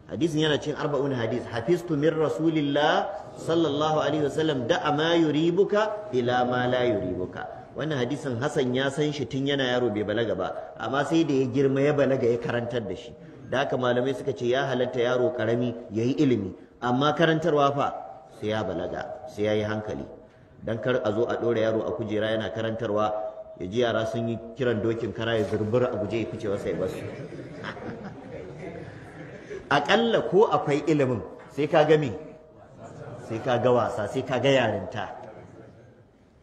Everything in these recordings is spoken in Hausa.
hadisin yana cikin 40 hadis, hafiztu min rasulillah sallallahu alaihi wasallam da ma yuribuka ila ma la yuribuka. Wannan hadisin Hassan ya san shi tun yana yaro bai balaga ba, amma sai da ya girma ya balaga ya karantar da shi. Da haka malamai suka ce ya halatta yaro karami yayi ilimi, amma karantarwa fa sai ya balaga, sai ya yi hankali. Dan kar a zo a ɗora yaro a kujera yana karantarwa, ya ji yara sun yi kiran dokin kara ya zurbura a guje ya fice wasa ya basu. Aƙalla ko akwai ilimin sai ka ga me, sai ka ga wasa, sai ka ga yarinta.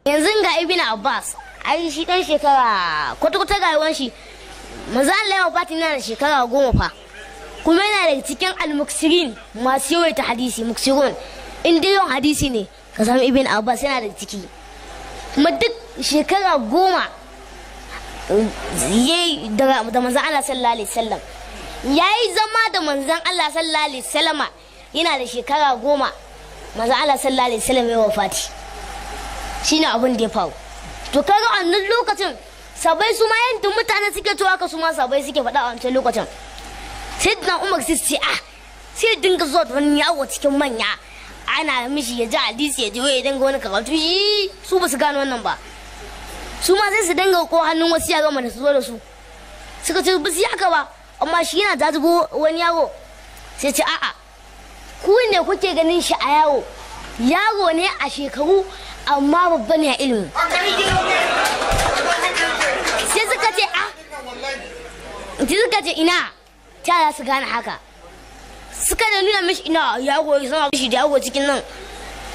Yanzu ga Ibn Abbas, ai shi dan shekara kwata-kwata rayuwar shi manzo Allah ya wafati yana da shekara 10 fa, kuma yana daga cikin al-muksirin masu yawaita hadisi. Muksirun in dai yawan hadisi ne ka samu Ibn Abbas yana da ciki, kuma duk shekara 10 yayi da manzo Allah sallallahu alaihi wasallam. Yayi zama da manzon Allah sallallahu alaihi wasallama yana da shekara 10, manzo Allah sallallahu alaihi wasallam ya wafati. Shine abin da ya faru. To kaga a wannan lokacin sabai su ma yanda mutane suke to haka su ma sabai suke faɗa a wancan lokacin. Sayyidina Umar sai ce sai dinga zuwa da wani yawo cikin manya, ana mishi ya ji hadisi ya je ya dinga wani karatu, su ba su gano wannan ba. Su ma sai su dinga ko hannun wasu yaro mana su zo da su. Suka ce ba su yi haka ba, amma shi yana jajibo wani yaro sai ce a'a, ku ne kuke ganin shi a yaro ne a shekaru amma babba ne a ilimi. Sai suka ce ina ta su gane haka, suka da nuna mishi ina yaro ya sama mishi da yaro cikin nan.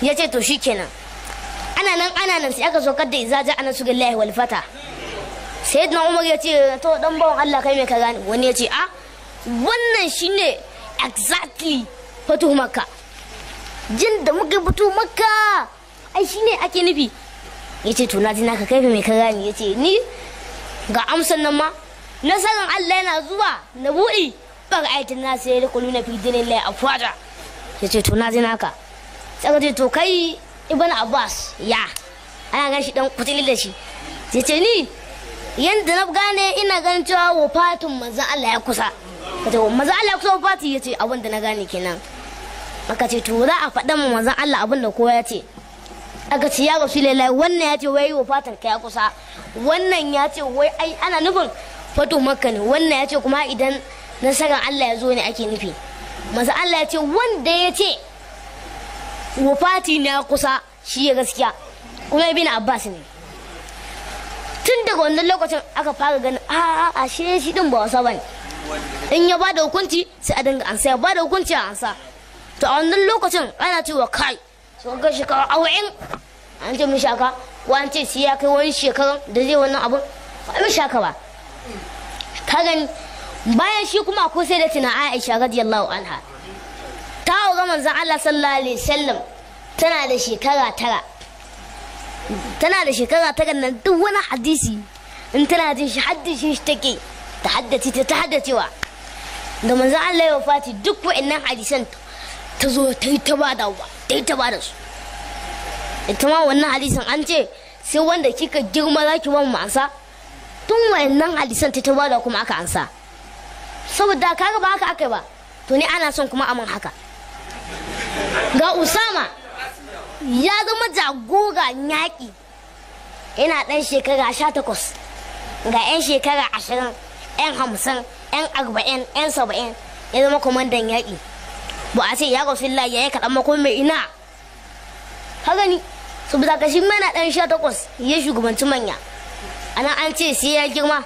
Ya ce to shikenan, ana nan sai aka saukar da izaja ana su gallahi wal fata. Sayyidina Umar ya ce to dan bawon Allah kai me ka gane? Wani ya ce wannan shine exactly fatu Makka. Jin da muka fito Makka ai shine ake nufi. Yace to na ji naka kai me ka gane? Yace ni ga amsan nan ma nasaran Allah yana zuwa na buɗi ba ga ayatin na sai da kuluna fi dinillahi afwaja. Yace to na ji naka. Sai ka ce to kai Ibn Abbas ya ana gan shi dan kutili da shi. Yace ni yanda na gane ina ganin cewa wafatun manzon Allah ya kusa. Kace manzon Allah ya kusa wafati. Yace abin da na gane kenan. Aka ce to za a faɗa mu manzon Allah abin da kowa ya ce. Aka ce ya Rasulullahi wannan ya ce wai wafatan ka ya kusa, wannan ya ce wai ai ana nufin fatu Makka ne, wannan ya ce kuma idan nasarar Allah ya zo ne ake nufi. Manzon Allah ya ce wanda ya ce wafati ne ya kusa shi ya gaskiya, kuma Ibn Abbas ne. Tun daga wannan lokacin aka fara ganin ashe shi din ba wasa bane. In ya bada hukunci sai a dinga ansa, ya bada hukunci a ansa. To a wannan lokacin ana cewa kai sun ga shekara 40 an ce mishi haka, ko an ce sai ya kai wani shekaran da zai wannan abun ba mishi haka ba. Ka gani bayan shi kuma akwai sai da tuna Aisha radiyallahu anha, ta aure manzon Allah sallallahu alaihi wasallam tana da shekara 9. Tana da shekara 9 nan duk wani hadisi in tana jin shi haddace shi take ta haddacewa. Da manzon Allah ya wafati duk wa'annan hadisan ta zo ta yi ta bada su. Ita ma wannan hadisan an ce sai wanda kika girma za ki ba mu ansa, tun wa'annan hadisan ta bada kuma aka ansa. Saboda kaga ba haka aka ba, to ni ana son kuma aman haka. Ga Usama ya zama jagoran yaƙi yana ɗan shekara 18, ga 'yan shekara 20, 'yan 50, 'yan 40, 'yan 70 ya zama kwamandan yaƙi. Ba a ce ya Rasulullahi ya yi kaɗan makon mai ina. Ka gani su bisa ka shi mana ɗan 18 ya shugabanci manya, ana an ce sai ya girma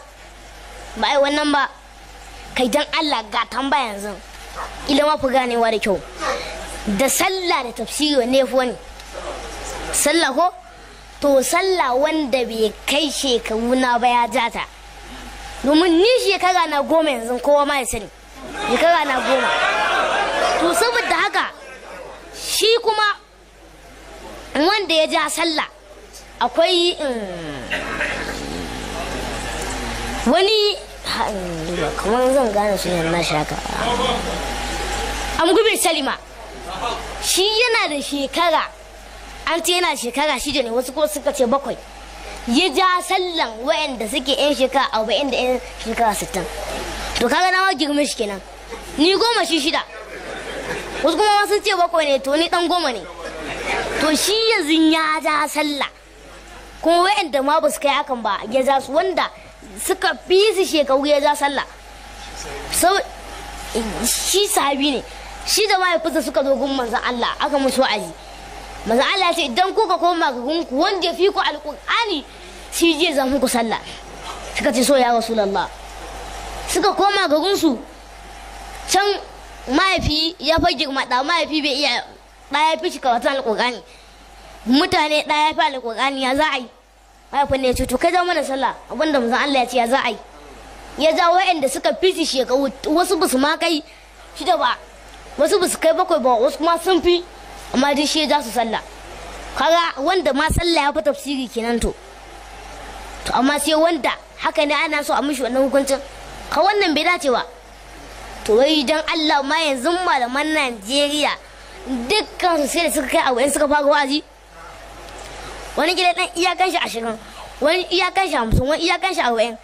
ba ai wannan ba. Kai dan Allah ga tambaya yanzu ila ma fi ganewa da kyau, da sallah da tafsiri wanne ya fi wani? Sallah ko? To sallah wanda bai kai shekaru na ba ya jata, domin ni shekara na 10 yanzu kowa ma ya sani shekara na 10. To saboda haka shi kuma wanda ya ja sallah akwai wani kamar zan gane sunan nashi haka, Amgubin Salima, shi yana da shekara, an ce yana shekara 6 ne, wasu ko suka ce 7, ya ja sallan wa'anda suke 'yan shekara 40 da 'yan shekara 60. To kaga nawa girme shi kenan, ni 10 shi 6. wasu kuma sun ce 7 ne, to ni dan 10 ne. To shi yanzu ya ja sallah kuma wa'anda ma ba su kai hakan ba ya ja su, wanda suka fi su shekaru ya ja sallah. Shi sahabi ne, shi da mahaifinsa suka zo gun manzon Allah aka musu wa'azi. Manzon Allah ya ce idan kuka koma ga gunku wanda ya fi ku alƙur'ani shi zai zama muku sallah. Suka ce so ya Rasulullah. Suka koma ga gunsu can mahaifi ya fa girma da mahaifi bai iya ɗaya fi shi karatun alƙur'ani, mutane ɗaya fi alƙur'ani ya za a yi. Mahaifin ne ya ce to kai ja mana sallah, abinda manzon Allah ya ce ya za a yi. Ya ja wa'anda suka fi shi shekaru, wasu ba su ma kai 6 ba, wasu ba su kai 7 ba, wasu kuma sun fi, amma dai shi ya ja su sallah. Kaga wanda ma sallah ya fi tafsiri kenan to amma sai wanda haka ne ana so a mishi wannan hukuncin, ka wannan bai dace ba. To wai dan Allah ma yanzu malaman Najeriya dukkan su sai da suka kai a wayan suka fara wa'azi. Wani gida dan iyakan shi 20, wani iyakan shi 50, wani iyakan shi 40.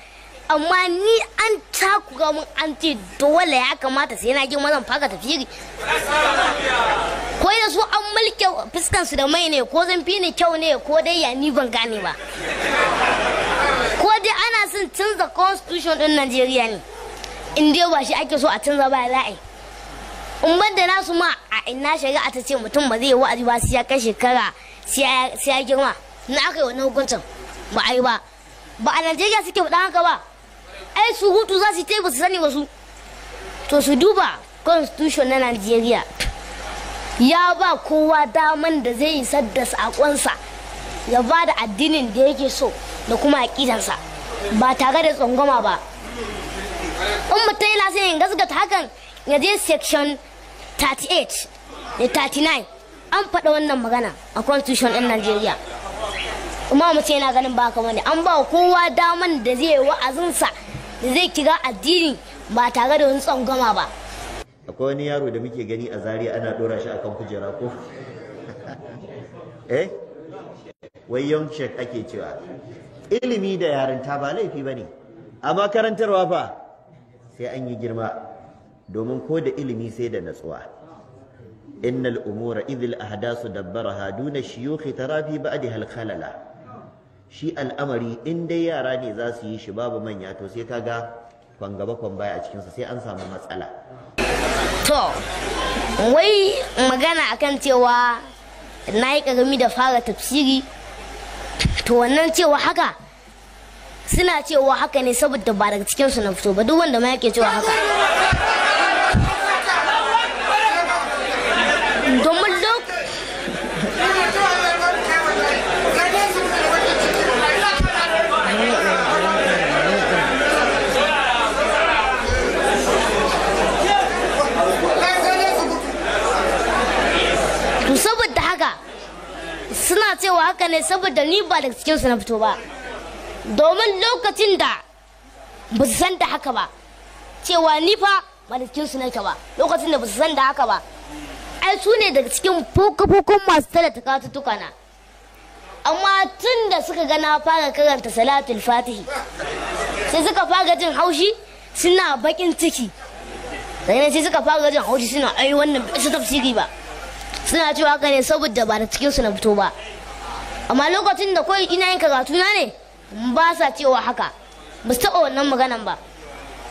Amma ni an takura mun an ce dole ya kamata sai na girma zan fara tafsiri. Ko da su an mulke fuskan su da mai ne, ko zan fi ne kyau ne, ko dai ya ni ban gane ba. Ko dai ana son canza constitution din Najeriya ne, in dai ba shi ake so a canza ba za a yi. In ban da nasu ma a ina shari'a ta ce mutum ba zai wa'azi ba sai ya kai shekara sai ya girma, na aka yi wannan hukuncin ba a yi ba. Ba a Najeriya suke faɗa haka ba, ai su hutu za su yi ba su sani ba su. To su duba constitution na Najeriya, ya ba kowa daman da zai isar da saƙonsa, ya ba da addinin da yake so da kuma aƙidansa ba tare da tsangwama ba. In mutum yana sai yin gasgata hakan ya je section 38 da 39 an faɗa wannan magana a constitution ɗin Najeriya. Kuma mutum yana ganin ba haka bane, an ba kowa daman da zai yi wa'azinsa da zai kira addini ba tare da wani tsangwama ba. Akwai wani yaro da muke gani a Zaria ana dora shi akan kujera ko wai young shek ake cewa. Ilimi da yarinta ba laifi bane, amma karantarwa fa sai an yi girma, domin ko da ilimi sai da natsuwa. innal umura idhil ahdasu dabbaraha duna shiyukhi tarafi ba'daha al-khalala. Shi al'amari in dai yara ne za su yi shi babu manya to sai kaga kwan gaba kwan baya a cikinsa, sai an samu matsala. To wai magana akan cewa na yi ƙarami da fara tafsiri, to wannan cewa haka suna cewa haka ne saboda ba daga cikinsu na fito ba, duk wanda ma yake cewa haka. Domin saboda haka suna cewa haka ne saboda ni ba daga cikinsu na fito ba, domin lokacin da ba su san da haka ba cewa ni fa ba da cikinsu nake ba, lokacin da ba su san da haka ba, ai su ne daga cikin fokafokon masu talata katuttuka na. Amma tun da suka ga na fara karanta salatul fatihi sai suka fara jin haushi, suna bakin ciki, sai suka fara jin haushi suna ai wannan bai su tafsiri ba, suna cewa haka ne saboda ba da cikinsu na fito ba. Amma lokacin da kawai ina yin karatu na ne ba sa cewa haka, ba su taɓa wannan maganan ba.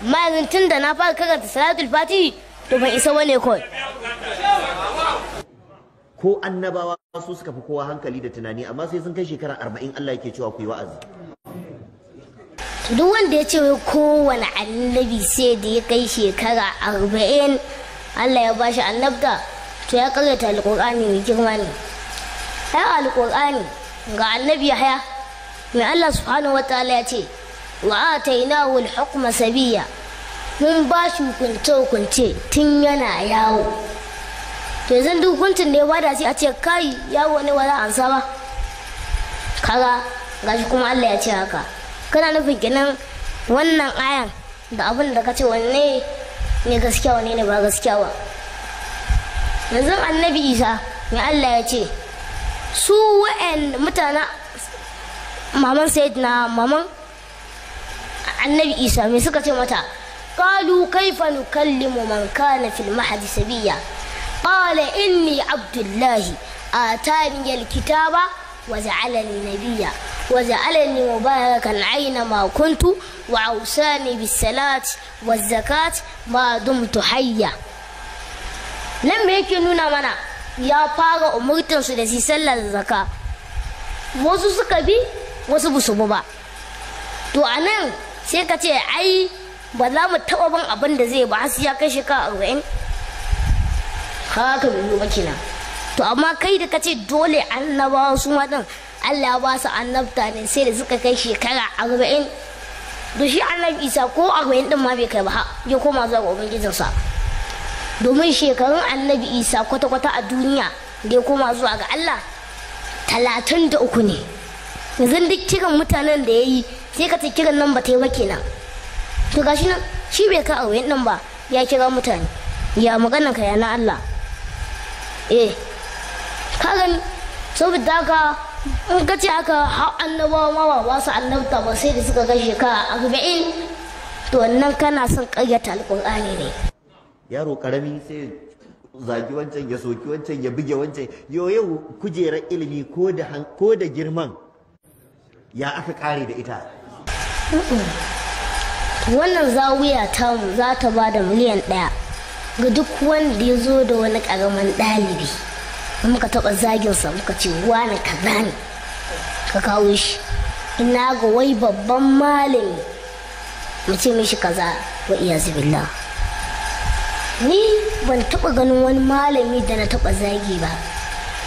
Amma yanzu tun da na fara karanta salatul fatihi to ban isa wane kawai. Ko annabawa su suka fi kowa hankali da tunani, amma sai sun kai shekara 40 Allah yake cewa ku yi wa'azi. Duk wanda ya ce kowane annabi sai da ya kai shekara 40 Allah ya bashi annabta, to ya karyata alƙur'ani mai girma ne. Ai alƙur'ani ga annabi Yahya mai Allah subhanahu wataala ya ce wa atainahu al-hukma sabiyya, mun ba shi hukunce tun yana yawo. To yanzu duk hukuncin da ya bada sai a ce kai yawo ne wala ansa ba. Kaga gashi kuma Allah ya ce haka, kana nufin kenan wannan ayan da abin da kace wanne ne gaskiya wanne ne ba gaskiya ba. Yanzu annabi Isa mai Allah ya ce su wa'an mutana maman sayyidina maman annabi Isa me suka ce mata, qalu kaifa nukallimu man kana fil mahdi sabiya, qala inni abdullahi atani alkitaba wa ja'alani nabiyya wa ja'alani mubarakan aina ma kuntu wa awsani bis salati waz zakati ma dumtu hayya. Nan me yake nuna mana? Ya fara umurtansu da su sallar zakka, wasu suka bi wasu ba su ba. To a nan sai ka ce ai ba za mu taɓa ban abin da zai ba har ya kai shekara 40, haka bai ba kenan. To amma kai da ka ce dole annabawa su ma din Allah ba su annabta ne sai da suka kai shekara 40. To shi annabi Isa ko 40 din ma bai kai ba ya koma zuwa ga ubangijinsa. Domin shekarun annabi Isa kwata-kwata a duniya da ya koma zuwa ga Allah 33 ne. Yanzu duk kiran mutanen da ya yi sai ka ce kiran nan ba ta yi ba kenan. To gashi nan shi bai ka auyen nan ba ya kira mutane, ya maganan ka ya na Allah. Ka gani saboda haka in ka ce haka har annabawa ma ba su annabta ba sai da suka kai shekara 40, to wannan kana son ƙaryata alƙur'ani ne. Yaro karami sai zagi wancan ya soki wancan ya buge wancan. Yau kujerar ilimi ko da girman ya aka kare da ita. Wannan zawiya tamu za ta ba da miliyan 1 ga duk wanda ya zo da wani ƙaramin ɗalibi muka taɓa zaginsa muka ce wani kaza ne ka kawo shi, ina ga wai babban malami mu ce mishi kaza wa iyazu billah. Ni ban taɓa ganin wani malami da na taɓa zagi ba,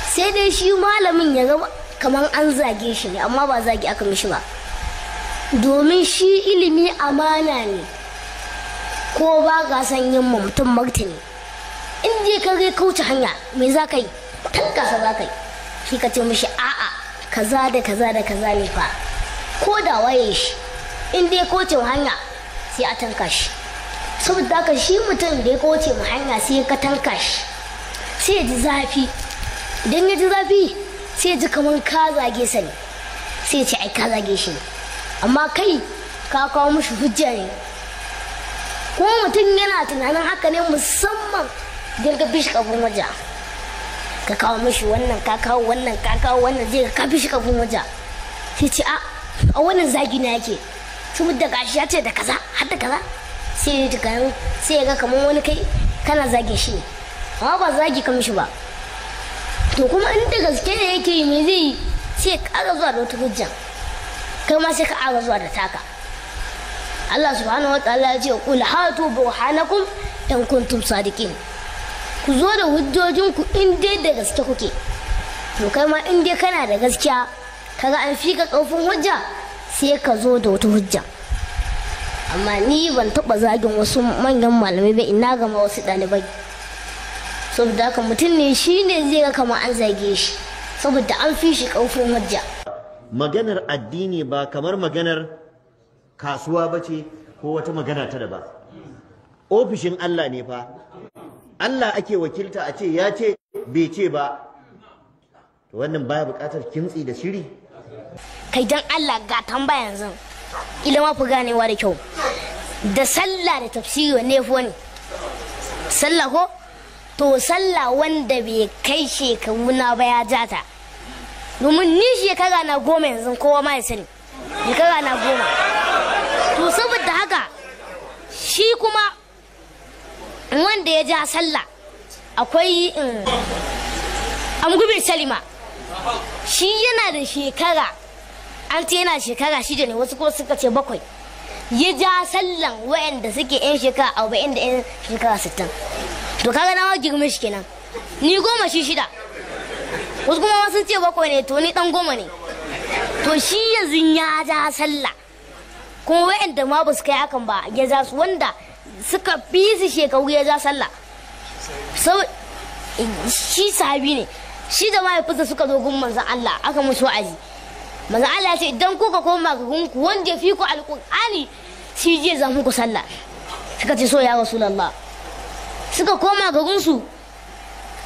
sai dai shi malamin ya ga kamar an zage shi ne amma ba zagi aka mishi ba. Domin shi ilimi amana ne, ko ba ka san yin mutum martani in je ka ga kauce hanya me za ka yi? Tankasa za ka yi, shi ka ce mishi a'a kaza da kaza da kaza ne fa, ko da waye shi in dai kauce hanya sai a tanka shi. Saboda haka shi mutum da ya kauce mu hanya sai ka tanka shi sai ya ji zafi. Idan ya ji zafi sai ya ji kamar ka zage sa ne, sai ya ce ai ka zage shi ne, amma kai ka kawo mishi hujja ne. Kuma mutum yana tunanin haka ne musamman idan ka fi shi kafin waje, ka kawo mishi wannan ka kawo wannan ka kawo wannan zai ka fi shi kafin waje, sai ce a wannan zagi na yake saboda gashi ya ce da kaza har da kaza, sai ya ga kamar wani kai kana zage shi ne amma ba zagi ka mishi ba. To kuma in da gaske ne yake yi me zai yi? Sai ya ƙara zuwa da wata hujja, kai ma sai ka ƙara zuwa da taka. Allah subhanahu wataala ya ce qul hatu burhanakum in kuntum sadiqin, ku zo da hujjojinku in dai da gaske kuke. To kai ma in dai kana da gaskiya kaga an fika ƙarfin hujja sai ka zo da wata hujja. Amma ni ban taɓa zagin wasu manyan malamai ba, ina gama wasu ɗalibai. Saboda haka mutum ne shi ne zai ga kamar an zage shi saboda an fi shi ƙarfin hujja. Maganar addini ba kamar maganar kasuwa ba ce ko wata magana ta daban. Ofishin Allah ne fa, Allah ake wakilta a ce ya ce bai ce ba. Wannan baya buƙatar kimtsi da shiri. Kai dan Allah ga tambaya yanzu ilama fi ganewa da kyau, da sallah da tafsiri wanne fi wani? Sallah ko? To sallah wanda bai kai shekaru na ba ya jata, domin ni shekara na 10 yanzu kowa ma ya sani shekara na 10. To saboda haka shi kuma wanda ya ja sallah akwai Amgubin Salima, shi yana da shekara, an ce yana shekara 6 ne, wasu ko suka ce 7, ya ja sallan wayanda suke yan shekara 40 da yan shekara 60. To kaga nawa girme shi kenan, ni 10 shi 6, wasu kuma sun ce 7 ne, to ni dan 10 ne. To shi yanzu ya ja sallah, kuma wayanda ma ba su kai hakan ba ya ja su, wanda suka fi su shekaru ya ja sallah. Shi sahabi ne, shi da mahaifinsa suka zo gun manzon Allah aka musu wa'azi. Manzon Allah ya ce idan kuka koma ga gunku wanda ya fi ku alƙur'ani shi zai zama muku sallah. Suka ce so ya Rasulullah. Suka koma ga gunsu,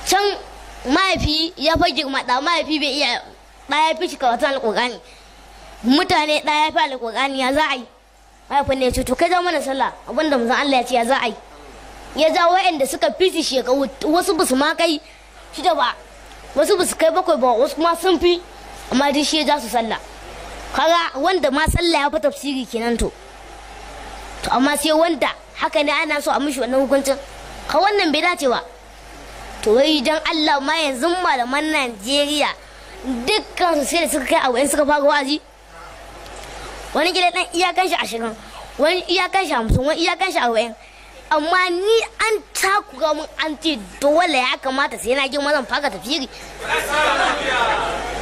can mahaifi ya fa girma da, mahaifi bai iya, ɗaya fi shi karatun alƙur'ani, mutane ɗaya fi alƙur'ani, ya za a yi? Mahaifin ne ya ce to kai zama mana sallah, abinda manzon Allah ya ce ya za a yi? ya ja wa'anda suka fi su shekaru, wasu ba su ma kai 6 ba, wasu ba su kai 7 ba, wasu kuma sun fi, amma duk shi ya ja su sallah. Kaga wanda ma sallah ya fi tafsiri kenan to amma sai wanda haka ne ana so a mishi wannan hukuncin, ka wannan bai dace ba. To wai dan Allah ma yanzu malaman Najeriya dukkan su sai da suka kai a wayan suka fara wa'azi. Wani gida dan iyakan shi 20, wani iyakan shi 50, wani iyakan shi 40, amma ni an takura mun an ce dole ya kamata sai na girma zan fara tafsiri.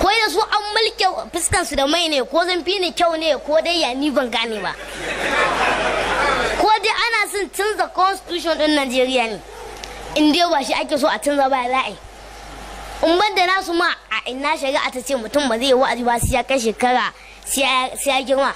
Ko da su an mulke fuskan su da mai ne, ko zan fi ni kyau ne, ko dai ya ni ban gane ba, ko dai ana son canza constitution din Najeriya ne, in dai ba shi ake so a canza ba ra'ayi. In ban da nasu ma a ina shari'a ta ce mutum ba zai yi wa'azi ba sai ya kai shekara sai ya girma.